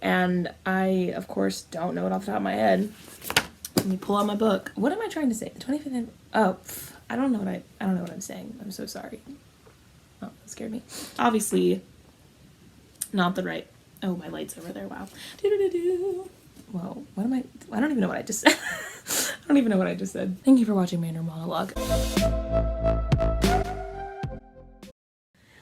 And I, of course, don't know it off the top of my head. Let me pull out my book. What am I trying to say? 25th. Oh, I don't know what I'm saying. I'm so sorry. Oh, that scared me. Obviously, not the right. Oh, my light's over there. Wow. Whoa. What am I? I don't even know what I just said. I don't even know what I just said. Thank you for watching my inner monologue.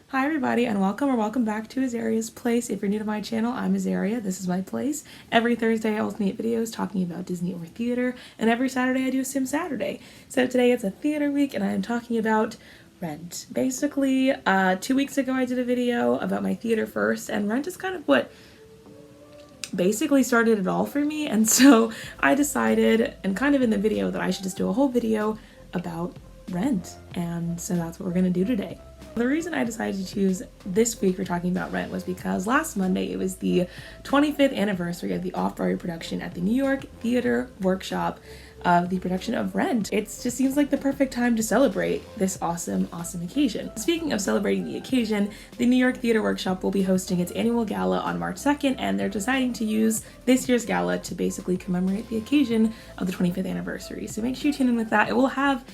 Hi everybody, and welcome back to Azaria's Place. If you're new to my channel, I'm Azaria. This is my place. Every Thursday I alternate videos talking about Disney or theater, and every Saturday I do a Sim Saturday. So today it's a theater week and I am talking about Rent. Basically, 2 weeks ago I did a video about my theater first, and Rent is kind of what basically started it all for me, and so I decided, and kind of in the video, that I should just do a whole video about Rent, and so that's what we're gonna do today. The reason I decided to choose this week for talking about Rent was because last Monday it was the 25th anniversary of the off-Broadway production at the New York Theater Workshop of the production of Rent. It just seems like the perfect time to celebrate this awesome occasion. Speaking of celebrating the occasion, the New York Theater Workshop will be hosting its annual gala on March 2nd, and they're deciding to use this year's gala to basically commemorate the occasion of the 25th anniversary. So make sure you tune in with that. It will have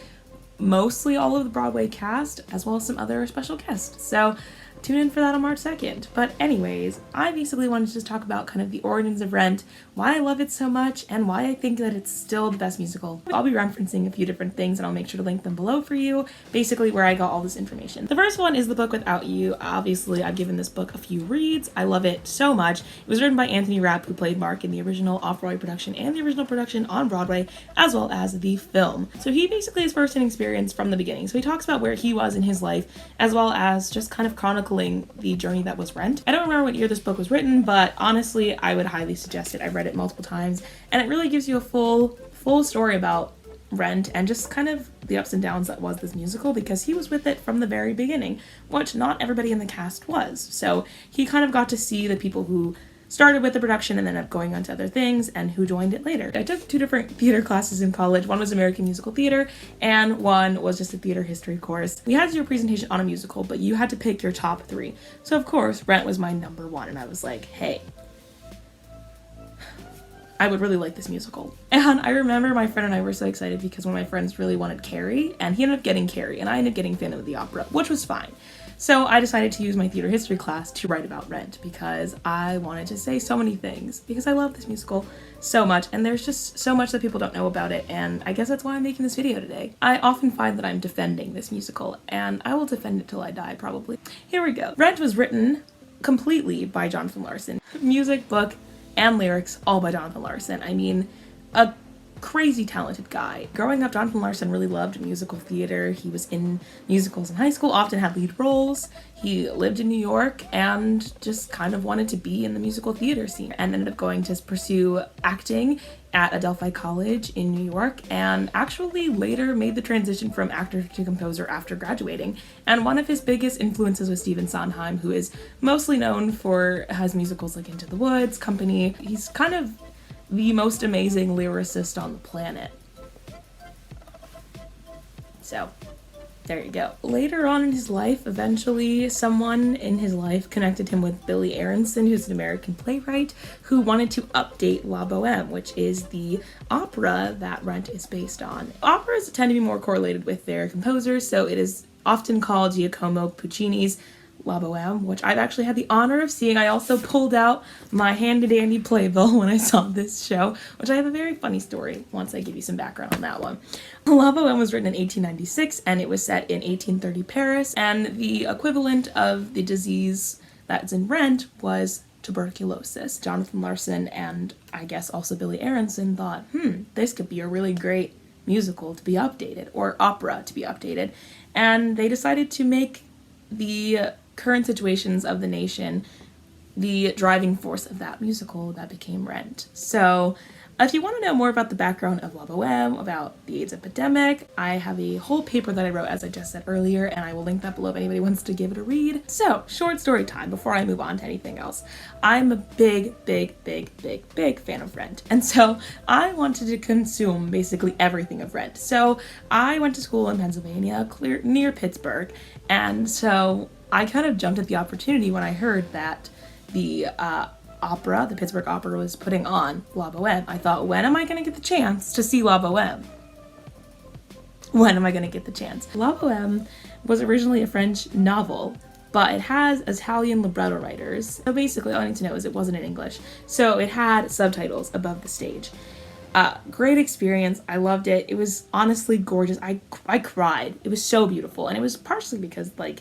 mostly all of the Broadway cast, as well as some other special guests. So tune in for that on March 2nd. But anyways, I basically wanted to just talk about kind of the origins of Rent, why I love it so much, and why I think that it's still the best musical. I'll be referencing a few different things, and I'll make sure to link them below for you, basically where I got all this information. The first one is The Book Without You. Obviously, I've given this book a few reads. I love it so much. It was written by Anthony Rapp, who played Mark in the original off-Broadway production and the original production on Broadway, as well as the film. So he basically has first-hand experience from the beginning. So he talks about where he was in his life, as well as just kind of chronicling the journey that was Rent. I don't remember what year this book was written, but honestly, I would highly suggest it. I've read it multiple times, and it really gives you a full story about Rent and just kind of the ups and downs that was this musical, because he was with it from the very beginning, which not everybody in the cast was. So he kind of got to see the people who started with the production and then ended up going on to other things, and who joined it later. I took 2 different theater classes in college. One was American Musical Theater, and one was just a theater history course. We had to do a presentation on a musical, but you had to pick your top 3. So of course, Rent was my number 1, and I was like, hey, I would really like this musical. And I remember my friend and I were so excited because one of my friends really wanted Carrie, and he ended up getting Carrie, and I ended up getting Phantom of the Opera, which was fine. So I decided to use my theater history class to write about Rent, because I wanted to say so many things, because I love this musical so much, and there's just so much that people don't know about it, and I guess that's why I'm making this video today. I often find that I'm defending this musical, and I will defend it till I die, probably. Here we go. Rent was written completely by Jonathan Larson. Music, book, and lyrics all by Jonathan Larson. I mean, a crazy talented guy. Growing up, Jonathan Larson really loved musical theater. He was in musicals in high school, often had lead roles. He lived in New York and just kind of wanted to be in the musical theater scene, and ended up going to pursue acting at Adelphi College in New York, and actually later made the transition from actor to composer after graduating. And one of his biggest influences was Stephen Sondheim, who is mostly known for his musicals like Into the Woods, Company. He's kind of the most amazing lyricist on the planet. So there you go. Later on in his life, eventually someone in his life connected him with Billy Aronson, who's an American playwright who wanted to update La Boheme, which is the opera that Rent is based on. Operas tend to be more correlated with their composers, so it is often called Giacomo Puccini's La Boheme, which I've actually had the honor of seeing. I also pulled out my handy-dandy playbill when I saw this show, which I have a very funny story once I give you some background on that one. La Boheme was written in 1896, and it was set in 1830 Paris, and the equivalent of the disease that's in Rent was tuberculosis. Jonathan Larson and I guess also Billy Aronson thought, this could be a really great musical to be updated, or opera to be updated, and they decided to make the current situations of the nation the driving force of that musical that became Rent. So if you want to know more about the background of La Boheme, about the AIDS epidemic, I have a whole paper that I wrote, as I just said earlier, and I will link that below if anybody wants to give it a read. So, short story time before I move on to anything else. I'm a big fan of Rent, and so I wanted to consume basically everything of Rent. So I went to school in Pennsylvania, near Pittsburgh, and so I kind of jumped at the opportunity when I heard that the opera, the Pittsburgh Opera, was putting on La Boheme. I thought, when am I going to get the chance to see La Boheme? When am I going to get the chance? La Boheme was originally a French novel, but it has Italian libretto writers. So basically, all I need to know is it wasn't in English. So it had subtitles above the stage. Great experience. I loved it. It was honestly gorgeous. I cried. It was so beautiful. And it was partially because, like,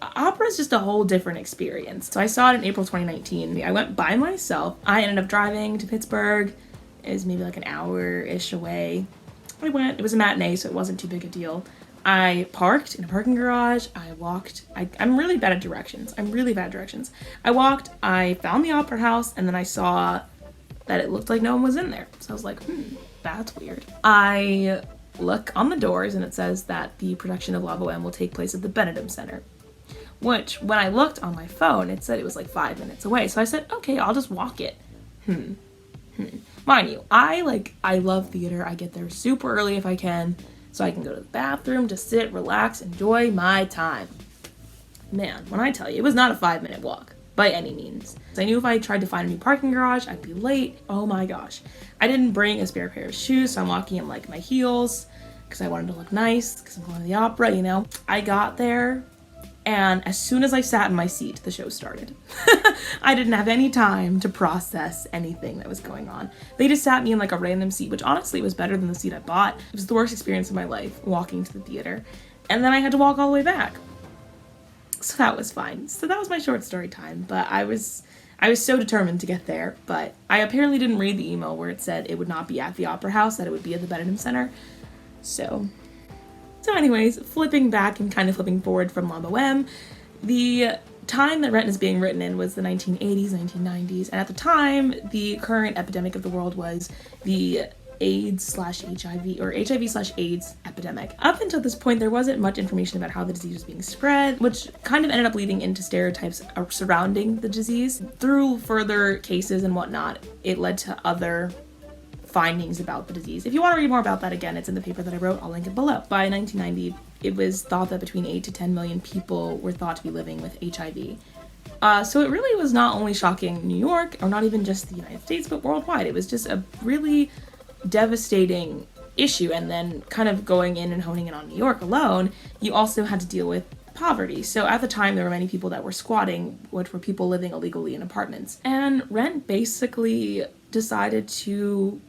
opera is just a whole different experience. So I saw it in April 2019. I went by myself. I ended up driving to Pittsburgh. It was maybe like an hour-ish away. I went. It was a matinee, so it wasn't too big a deal. I parked in a parking garage. I walked. I'm really bad at directions. I walked. I found the opera house, and then I saw that it looked like no one was in there. So I was like, that's weird. I look on the doors, and it says that the production of La Boheme will take place at the Benedum Center. Which, when I looked on my phone, it said it was like 5 minutes away. So I said, okay, I'll just walk it. Mind you, I love theater. I get there super early if I can, so I can go to the bathroom, just sit, relax, enjoy my time. Man, when I tell you, it was not a 5-minute walk by any means. I knew if I tried to find a new parking garage, I'd be late. Oh my gosh. I didn't bring a spare pair of shoes, so I'm walking in like my heels because I wanted to look nice because I'm going to the opera, you know. I got there, and as soon as I sat in my seat, the show started. I didn't have any time to process anything that was going on. They just sat me in like a random seat, which honestly was better than the seat I bought. It was the worst experience of my life, walking to the theater. And then I had to walk all the way back. So that was fine. So that was my short story time, but I was so determined to get there, but I apparently didn't read the email where it said it would not be at the Opera House, that it would be at the Benedum Center. So anyways, flipping back and kind of flipping forward from La Boheme, the time that Rent is being written in was the 1980s, 1990s, and at the time, the current epidemic of the world was the AIDS/HIV, or HIV/AIDS epidemic. Up until this point, there wasn't much information about how the disease was being spread, which kind of ended up leading into stereotypes surrounding the disease. Through further cases and whatnot, it led to other findings about the disease. If you want to read more about that, again, it's in the paper that I wrote. I'll link it below. By 1990, it was thought that between 8 to 10 million people were thought to be living with HIV. So it really was not only shocking New York, or not even just the United States, but worldwide. It was just a really devastating issue. And then kind of going in and honing in on New York alone, you also had to deal with poverty. So at the time, there were many people that were squatting, which were people living illegally in apartments. And Rent basically decided to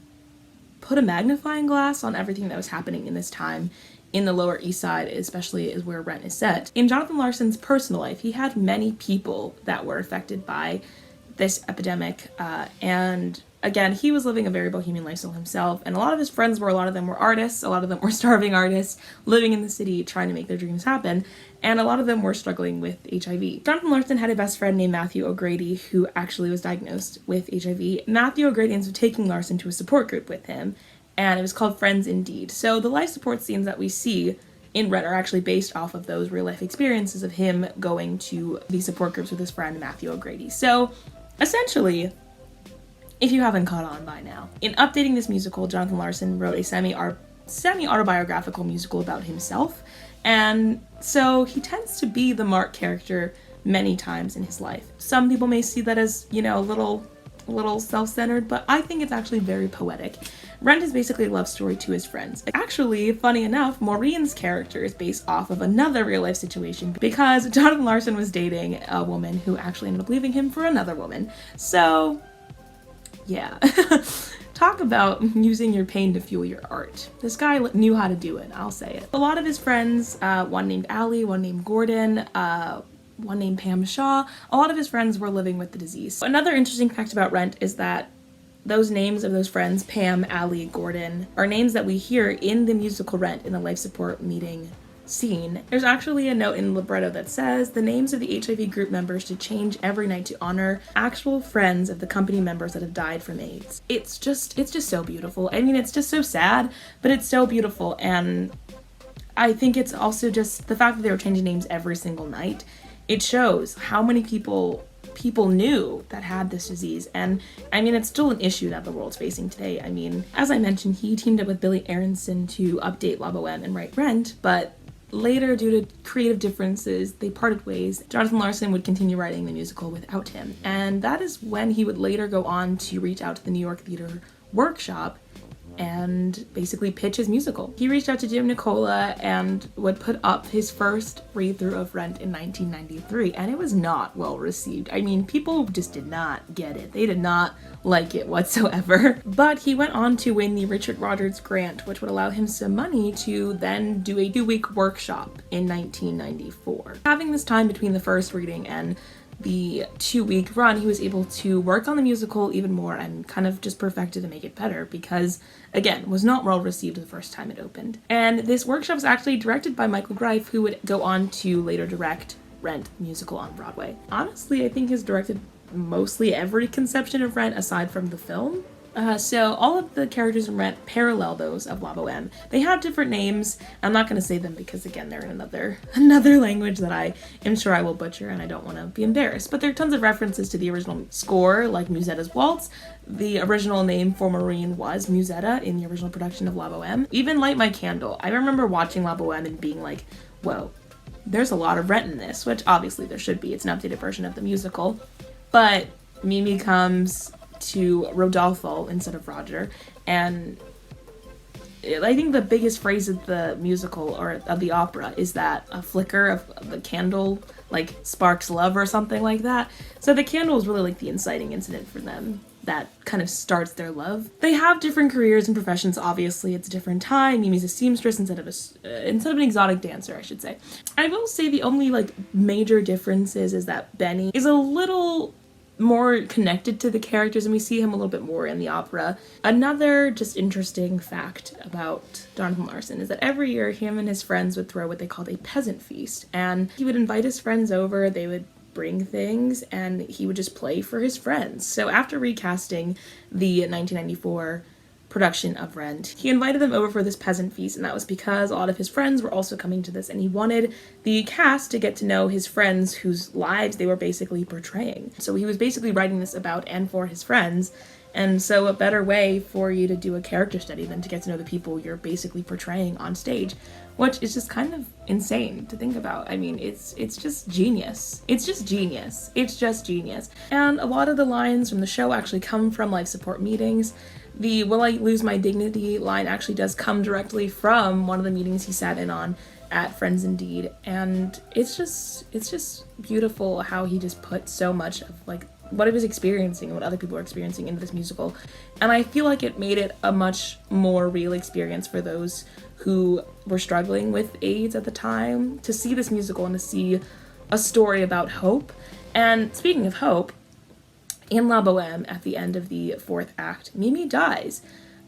put a magnifying glass on everything that was happening in this time in the Lower East Side, especially is where Rent is set. In Jonathan Larson's personal life, he had many people that were affected by this epidemic, and again, he was living a very bohemian lifestyle himself, and a lot of his friends a lot of them were artists, a lot of them were starving artists, living in the city, trying to make their dreams happen, and a lot of them were struggling with HIV. Jonathan Larson had a best friend named Matthew O'Grady, who actually was diagnosed with HIV. Matthew O'Grady ends up taking Larson to a support group with him, and it was called Friends Indeed. So the life support scenes that we see in Rent are actually based off of those real-life experiences of him going to these support groups with his friend Matthew O'Grady. So essentially, if you haven't caught on by now, in updating this musical, Jonathan Larson wrote a semi-autobiographical musical about himself, and so he tends to be the Mark character many times in his life. Some people may see that as, you know, a little self-centered, but I think it's actually very poetic. Rent is basically a love story to his friends. Actually, funny enough, Maureen's character is based off of another real-life situation because Jonathan Larson was dating a woman who actually ended up leaving him for another woman. So, yeah. Talk about using your pain to fuel your art. This guy knew how to do it, I'll say it. A lot of his friends, one named Allie, one named Gordon, one named Pam Shaw, a lot of his friends were living with the disease. Another interesting fact about Rent is that those names of those friends, Pam, Allie, Gordon, are names that we hear in the musical Rent in the life support meeting scene. There's actually a note in the libretto that says the names of the HIV group members should change every night to honor actual friends of the company members that have died from AIDS. It's just so beautiful. I mean, it's just so sad, but it's so beautiful, and I think it's also just the fact that they were changing names every single night. It shows how many people knew that had this disease, and I mean, it's still an issue that the world's facing today. I mean, as I mentioned, he teamed up with Billy Aronson to update La Boheme and write Rent, but later, due to creative differences, they parted ways. Jonathan Larson would continue writing the musical without him, and that is when he would later go on to reach out to the New York Theater Workshop and basically pitch his musical. He reached out to Jim Nicola and would put up his first read-through of Rent in 1993, and it was not well received. I mean, people just did not get it. They did not like it whatsoever. But he went on to win the Richard Rogers Grant, which would allow him some money to then do a 2-week workshop in 1994. Having this time between the first reading and the 2-week run, he was able to work on the musical even more and kind of just perfect it and make it better because, again, was not well received the first time it opened. And this workshop was actually directed by Michael Greif, who would go on to later direct Rent musical on Broadway. Honestly, I think he's directed mostly every conception of Rent aside from the film. So all of the characters in Rent parallel those of La Boheme. They have different names. I'm not going to say them because, again, they're in another language that I am sure I will butcher and I don't want to be embarrassed. But there are tons of references to the original score, like Musetta's Waltz. The original name for Maureen was Musetta in the original production of La Boheme. Even Light My Candle. I remember watching La Boheme and being like, whoa, there's a lot of Rent in this, which obviously there should be. It's an updated version of the musical. But Mimi comes to Rodolfo instead of Roger, and I think the biggest phrase of the musical or of the opera is that a flicker of the candle like sparks love or something like that. So the candle is really like the inciting incident for them that kind of starts their love. They have different careers and professions. Obviously, it's a different time. Mimi's a seamstress instead of an exotic dancer, I should say. I will say the only like major difference is that Benny is a little more connected to the characters and we see him a little bit more in the opera. Another just interesting fact about Jonathan Larson is that every year him and his friends would throw what they called a peasant feast, and he would invite his friends over, they would bring things, and he would just play for his friends. So after recasting the 1994 production of Rent, he invited them over for this peasant feast, and that was because a lot of his friends were also coming to this, and he wanted the cast to get to know his friends whose lives they were basically portraying. So he was basically writing this about and for his friends, and so a better way for you to do a character study than to get to know the people you're basically portraying on stage, which is just kind of insane to think about. I mean, it's just genius. It's just genius. It's just genius. And a lot of the lines from the show actually come from life support meetings. The "will I lose my dignity" line actually does come directly from one of the meetings he sat in on at Friends Indeed, and it's just beautiful how he just put so much of like what he was experiencing and what other people were experiencing into this musical. And I feel like it made it a much more real experience for those who were struggling with AIDS at the time to see this musical and to see a story about hope. And speaking of hope, in La Boheme, at the end of the 4th act, Mimi dies.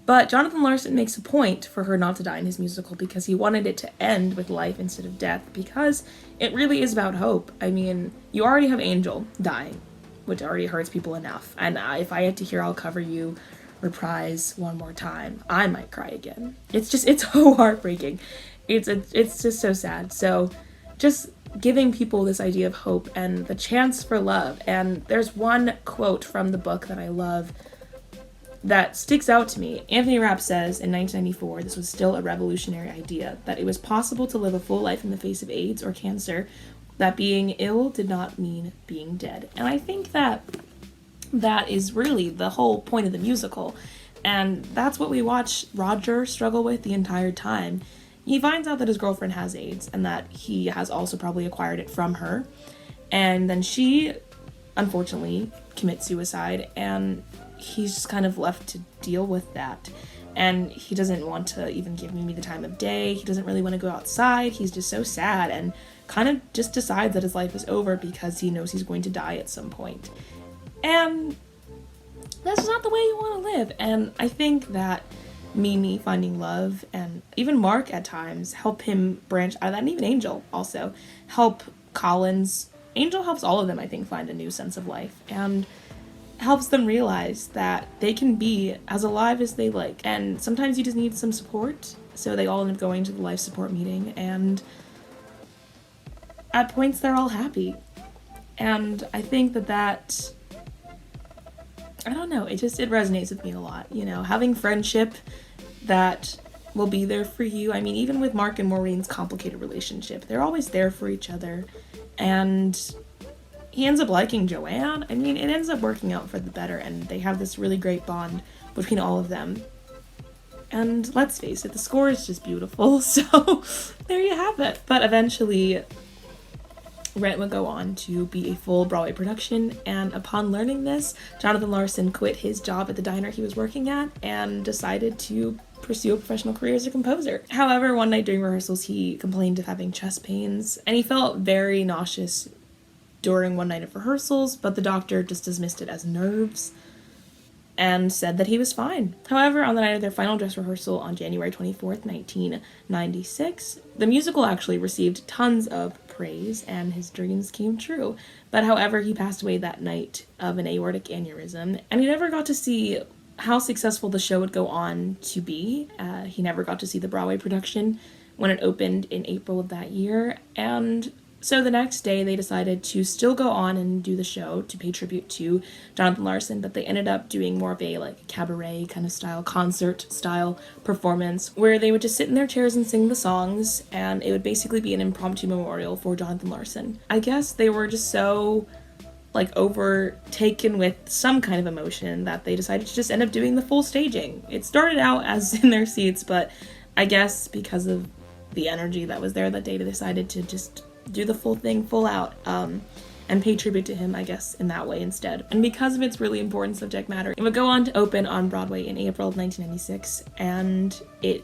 But Jonathan Larson makes a point for her not to die in his musical because he wanted it to end with life instead of death, because it really is about hope. I mean, you already have Angel dying, which already hurts people enough. And if I had to hear "I'll Cover You" reprise one more time, I might cry again. It's so heartbreaking. It's just so sad. So just giving people this idea of hope and the chance for love. And there's one quote from the book that I love that sticks out to me. Anthony Rapp says in 1994, this was still a revolutionary idea, that it was possible to live a full life in the face of AIDS or cancer, that being ill did not mean being dead. And I think that is really the whole point of the musical. And that's what we watch Roger struggle with the entire time. He finds out that his girlfriend has AIDS and that he has also probably acquired it from her. And then she, unfortunately, commits suicide, and he's just kind of left to deal with that. And he doesn't want to even give Mimi the time of day. He doesn't really want to go outside. He's just so sad and kind of just decides that his life is over because he knows he's going to die at some point. And that's just not the way you want to live. And I think that Mimi finding love, and even Mark at times, help him branch out of that, and even Angel also help Collins. Angel helps all of them, I think, find a new sense of life and helps them realize that they can be as alive as they like. And sometimes you just need some support, so they all end up going to the life support meeting, and at points they're all happy. And I think that I don't know, it resonates with me a lot, you know, having friendship that will be there for you. I mean, even with Mark and Maureen's complicated relationship, they're always there for each other. And he ends up liking Joanne. I mean, it ends up working out for the better, and they have this really great bond between all of them. And let's face it, the score is just beautiful, so there you have it. But eventually, Rent would go on to be a full Broadway production, and upon learning this, Jonathan Larson quit his job at the diner he was working at and decided to pursue a professional career as a composer. However, one night during rehearsals, he complained of having chest pains, and he felt very nauseous during one night of rehearsals, but the doctor just dismissed it as nerves and said that he was fine. However, on the night of their final dress rehearsal on January 24th, 1996, the musical actually received tons of praise and his dreams came true. But however, he passed away that night of an aortic aneurysm, and he never got to see how successful the show would go on to be. He never got to see the Broadway production when it opened in April of that year, and so the next day they decided to still go on and do the show to pay tribute to Jonathan Larson, but they ended up doing more of a like cabaret kind of style, concert style performance where they would just sit in their chairs and sing the songs, and it would basically be an impromptu memorial for Jonathan Larson. I guess they were just so like overtaken with some kind of emotion that they decided to just end up doing the full staging. It started out as in their seats, but I guess because of the energy that was there that day, they decided to just do the full thing, full out, and pay tribute to him, I guess, in that way instead. And because of its really important subject matter, it would go on to open on Broadway in April of 1996, and it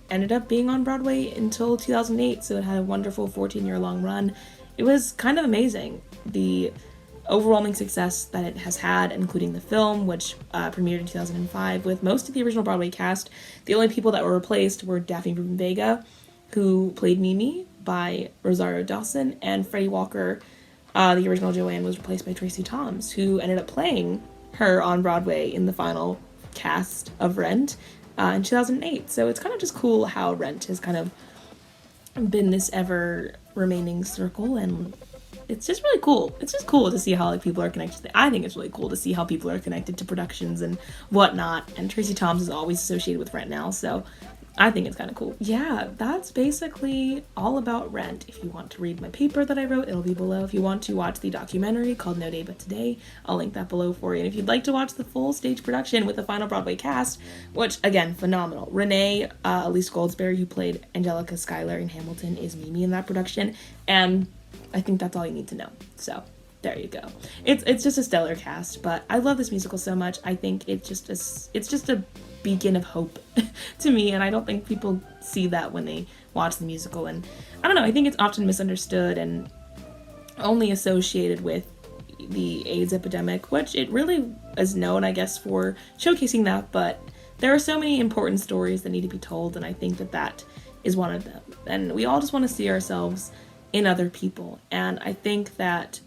ended up being on Broadway until 2008, so it had a wonderful 14-year-long run. It was kind of amazing, the overwhelming success that it has had, including the film, which premiered in 2005, with most of the original Broadway cast. The only people that were replaced were Daphne Rubin Vega, who played Mimi, by Rosario Dawson, and Freddie Walker, the original Joanne, was replaced by Tracy Thoms, who ended up playing her on Broadway in the final cast of Rent in 2008. So it's kind of just cool how Rent has kind of been this ever-remaining circle, and it's just really cool. It's just cool to see how like people are connected. I think it's really cool to see how people are connected to productions and whatnot, and Tracy Thoms is always associated with Rent now, so I think it's kind of cool. Yeah, that's basically all about Rent. If you want to read my paper that I wrote, it'll be below. If you want to watch the documentary called No Day But Today, I'll link that below for you. And if you'd like to watch the full stage production with the final Broadway cast, which, again, phenomenal. Renee Elise Goldsberry, who played Angelica Schuyler in Hamilton, is Mimi in that production, and I think that's all you need to know. So there you go. It's just a stellar cast, but I love this musical so much. I think it's just a beacon of hope to me, and I don't think people see that when they watch the musical. And I don't know, I think it's often misunderstood and only associated with the AIDS epidemic, which it really is known, I guess, for showcasing that, but there are so many important stories that need to be told, and I think that is one of them. And we all just want to see ourselves in other people, and I think that,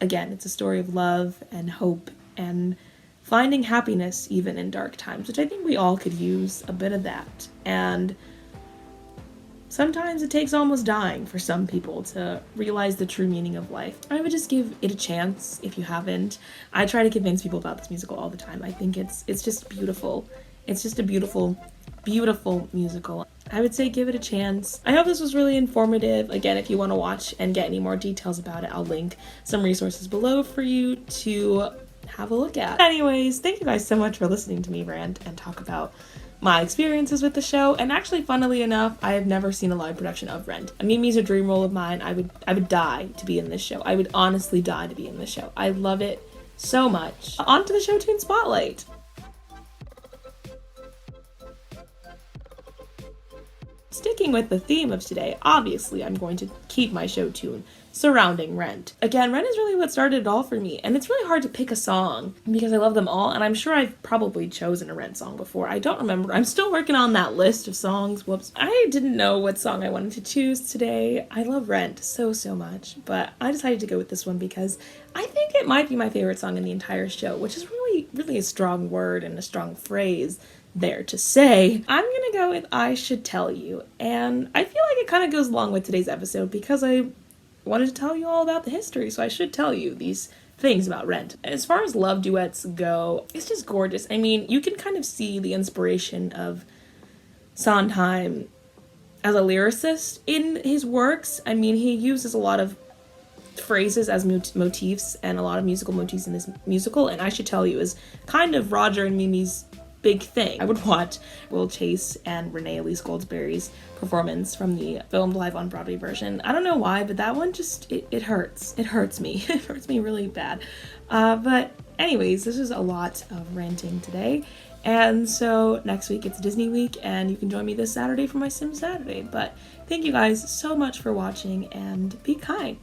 again, it's a story of love and hope and finding happiness even in dark times, which I think we all could use a bit of that. And sometimes it takes almost dying for some people to realize the true meaning of life. I would just give it a chance if you haven't. I try to convince people about this musical all the time. I think it's just beautiful. It's just a beautiful, beautiful musical. I would say give it a chance. I hope this was really informative. Again, if you want to watch and get any more details about it, I'll link some resources below for you to have a look at. Anyways, thank you guys so much for listening to me rant and talk about my experiences with the show. And actually, funnily enough, I have never seen a live production of Rent. Mimi's a dream role of mine. I would die to be in this show. I would honestly die to be in this show. I love it so much. On to the Show Tune Spotlight. Sticking with the theme of today, obviously I'm going to keep my show tune surrounding Rent. Again, Rent is really what started it all for me, and it's really hard to pick a song because I love them all, and I'm sure I've probably chosen a Rent song before. I don't remember. I'm still working on that list of songs. Whoops. I didn't know what song I wanted to choose today. I love Rent so much, but I decided to go with this one because I think it might be my favorite song in the entire show, which is really a strong word and a strong phrase there to say. I'm gonna go with I Should Tell You, and I feel like it kind of goes along with today's episode because I wanted to tell you all about the history, so I should tell you these things about Rent. As far as love duets go, it's just gorgeous. I mean, you can kind of see the inspiration of Sondheim as a lyricist in his works. I mean, he uses a lot of phrases as motifs and a lot of musical motifs in this musical, and I should tell you is kind of Roger and Mimi's big thing. I would watch Will Chase and Renee Elise Goldsberry's performance from the filmed live on Broadway version. I don't know why, but that one just, it hurts. It hurts me. It hurts me really bad. But anyways, this is a lot of ranting today. And so next week it's Disney week, and you can join me this Saturday for my Sim Saturday. But thank you guys so much for watching, and be kind.